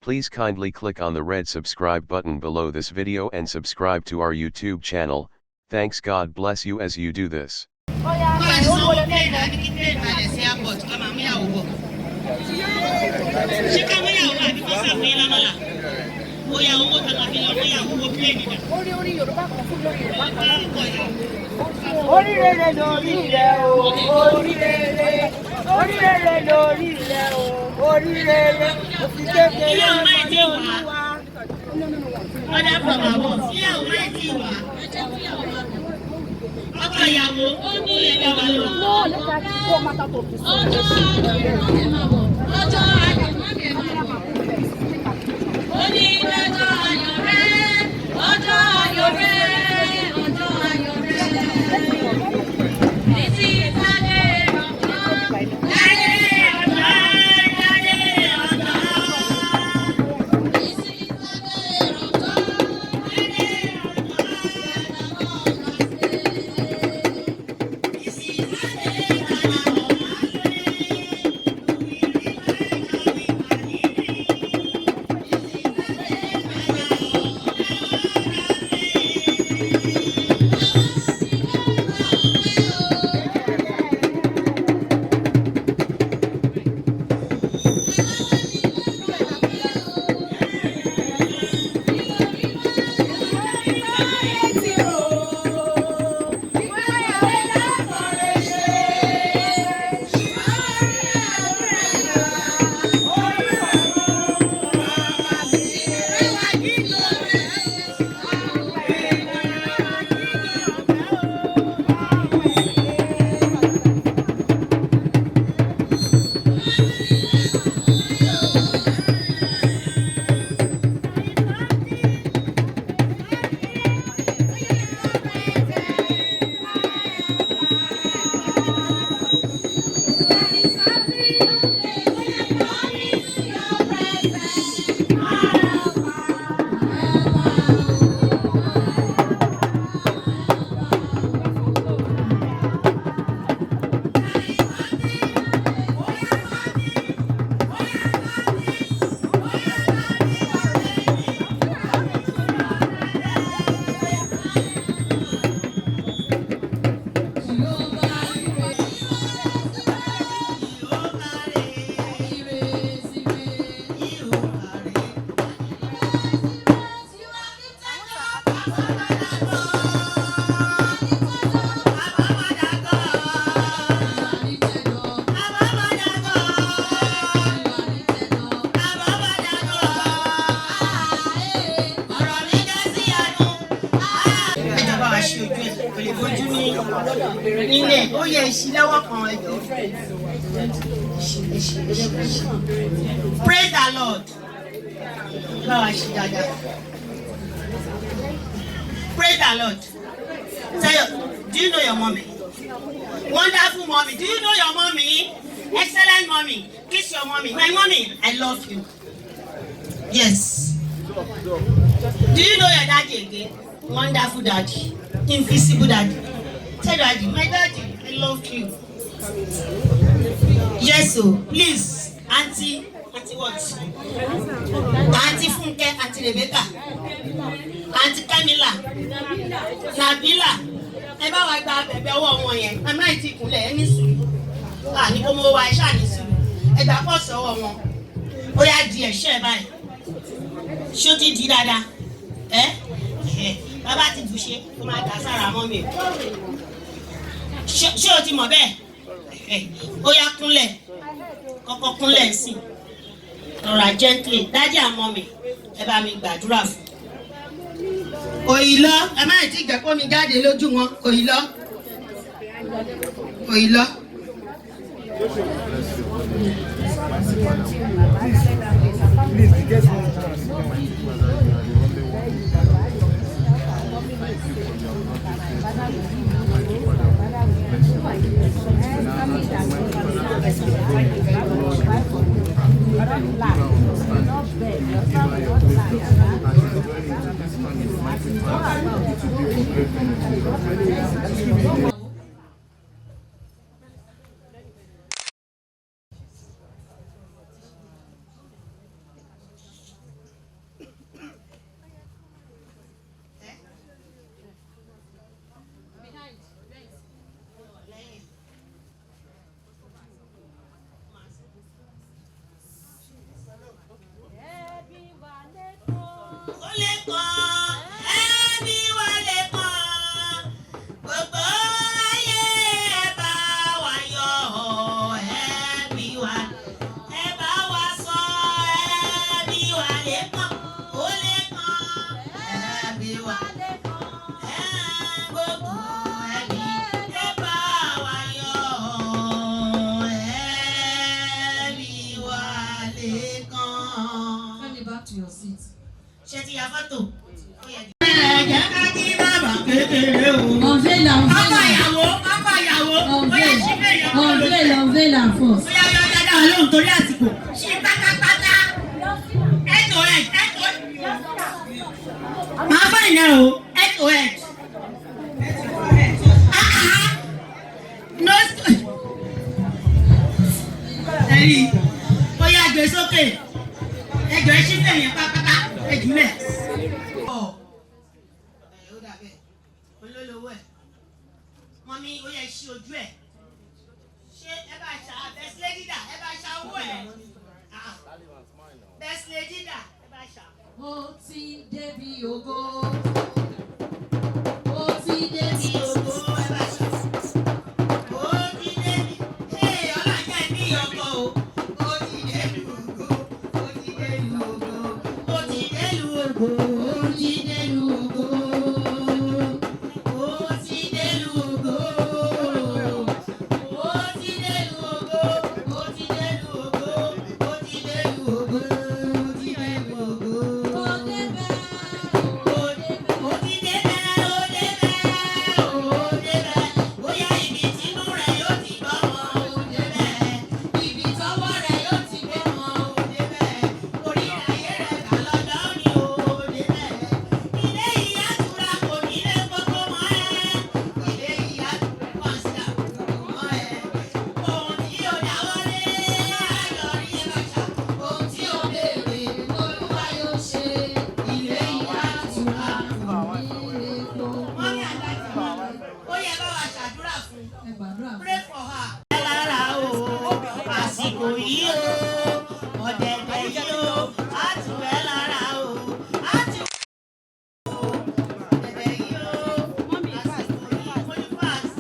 Please kindly click on the red subscribe button below this video and subscribe to our YouTube channel. Thanks, God bless you as you do this. Praise the Lord. Praise the Lord. Do you know your mommy? Wonderful mommy. Do you know your mommy? Excellent mommy. Kiss your mommy. My mommy, I love you. Yes. Do you know your daddy again? Wonderful daddy. Invisible daddy. Tell daddy, my daddy, I love you. Yes, so please, Auntie what? Auntie Funke, Auntie Rebecca, Auntie Camilla, Nabila. Ẹ bá wa gba bẹ̀bẹ̀ ọwọ́ wọn yẹn. Ẹ má ti kúnlẹ̀ ẹ ní sùúrù. Ní kó mo wá iṣẹ́ àní sùúrù. Ẹ gbà pọ̀ sọ́wọ́ wọn. Ó yá di ẹ̀ṣẹ́ báyìí. Ṣé ó ti di dáadáa? Bàbá ti dùn ṣe kó máa dà sára mọ́ mi. Ṣé o ti mọ̀ bẹ́ẹ̀? Ó yá kúnlẹ̀. Kọ́kọ́ kúnlẹ̀ sí. Rọra gently. Dájú àmọ́ mi. Ẹ bá mi gbàdúrà fún. Òyìnlọ, ẹ má ti gbẹ kó mi jáde lójú wọn. Òyìnlọ. Òyìnlọ. Please, get one chance. Enlevez la force. Torí àsìkò ṣe pátápátá ẹ̀tọ́ máa bá ìná o ẹ̀tọ́ ẹ̀rí ó yá gbé sókè ẹjọ́ ẹ ṣí fẹ̀yìn pátápátá ẹ̀júlẹ̀. olólùwẹ̀ mọ́mí ó yẹ ṣí ojú ẹ̀. Ẹ bá ṣá best lady dà ẹ bá ṣá owó ẹ̀ best lady dà ẹ bá ṣá. Ó ti débi ògo. Ó ti débi ògo. Ẹ bá ṣá. Ó ti débi ọlọ́jà ẹbí ọkọ o. Ó ti débi ògo. Ó ti débi ògo. Ó ti débi ògo. Ó ti débi ògo. Pray for her. Àsìkò yìí o, ọ̀dẹ̀dẹ̀ yìí o, á tù ẹ́ lára o, á tù ọ̀dẹ̀dẹ̀ yìí o, àsìkò yìí mo ní fast.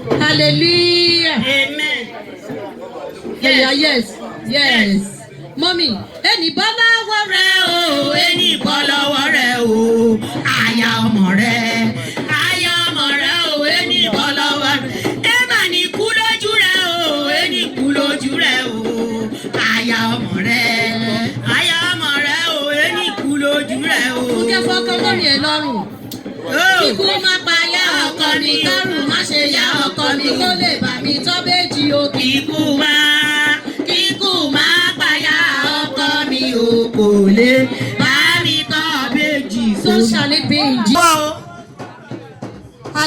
Hallelujah. Amen. Yeah, yes, yes. Mommy, ẹni bọ́ lọ́wọ́ rẹ̀ o, ẹni bọ́ lọ́wọ́ rẹ̀ o, aya ọmọ rẹ̀ o, ẹni bọ́ lọ́wọ́ rẹ̀. Ẹ mà ní kú lójú rẹ̀ o, ẹni kú lójú rẹ̀ o, aya ọmọ rẹ̀ o, ẹni kú lójú rẹ̀ o. Mo jẹ́ fọ́kàn lórí ẹ̀ lọ́rùn. Kíkú má pa ya ọkọ mi, kárùn má ṣe ya ọkọ mi, kó lè bà mí tọ́ méjì o. Kíkú wá.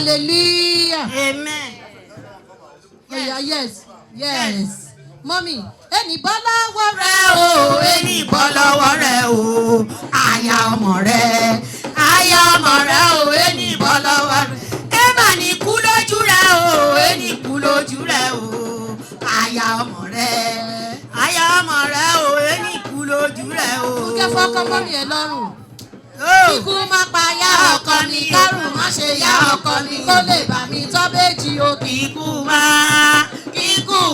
hallelujah. Amen. Yes. Mommy, ẹni bọ́ lọ́wọ́ rẹ o, ẹni bọ́ lọ́wọ́ rẹ o, aya ọmọ rẹ o, ẹni bọ́ lọ́wọ́ rẹ. Ẹ mà ní kú lójú rẹ o, ẹni kú lójú rẹ o, aya ọmọ rẹ o, ẹni kú lójú rẹ o. Fúnkẹ́ fọ́kọ́ mọ́mí ẹ lọ́rùn. Kíkú má pa ya ọkọ mi, kárùn má ṣe ya ọkọ mi, kó lè bà mí tọ́ méjì o. Kíkú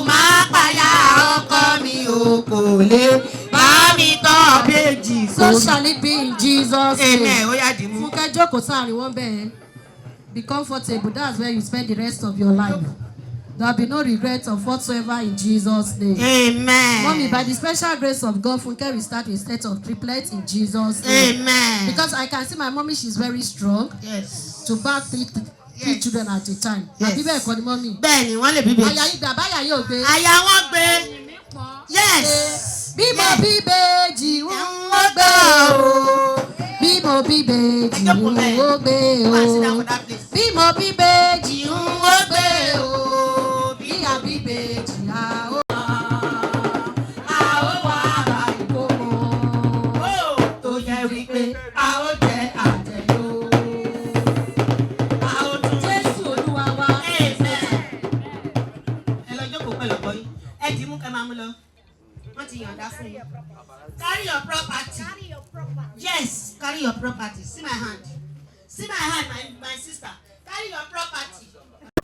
má pa ya ọkọ mi o, kò lè bá mi tọ́ méjì. So shall it be in Jesus' name. Amen. Ó yá dì mú. Fúnkẹ́ jókòó sáàrin wọn bẹ́ẹ̀. Be comfortable, that's where you spend the rest of your life. There will be no regret of whatsoever in Jesus' name. Amen. Mommy, by the special grace of God, Funke will start a state of triplets in Jesus' name. Amen. Because I can see my mommy, she's very strong. Yes. To back three children at a time. Yes. Àbí bẹ́ẹ̀ kọ́ ni mommy. Bẹ́ẹ̀ni, wọ́n lè bí bèjì. Àyà yìí gbà báyà yóò gbé. Àyà wọn gbé. Yes. Bímọ bí bèjì ń gbé o. Bímọ bí bèjì ń gbé o. Bímọ bí bèjì ń gbé o. Bíyà bí bèjì a ó wá bá ìkómọ. Tó yẹ wípé a ó jẹ àjẹyó. Jésù Olúwa wa. Ẹ lọ jókòó pẹ̀lú ọkọ yín. Ẹ dì í mú kẹ́ máa mú lọ. Wọ́n ti yànda fún yín. Carry your property. Yes, carry your property. See my hand. See my hand, my sister. Carry your property.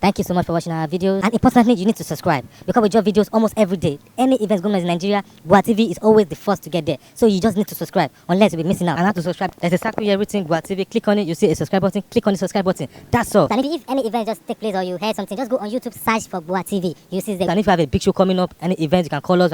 Thank you so much for watching our videos. And importantly, you need to subscribe because we drop videos almost every day. Any events going on in Nigeria, Gua TV is always the first to get there. So you just need to subscribe unless you'll be missing out. And how to subscribe? There's a circle here written Gua TV. Click on it, you see a subscribe button. Click on the subscribe button. That's all. And if any event just take place or you heard something, just go on YouTube, search for Gua TV. You see the. And if you have a big show coming up, any event, you can call us.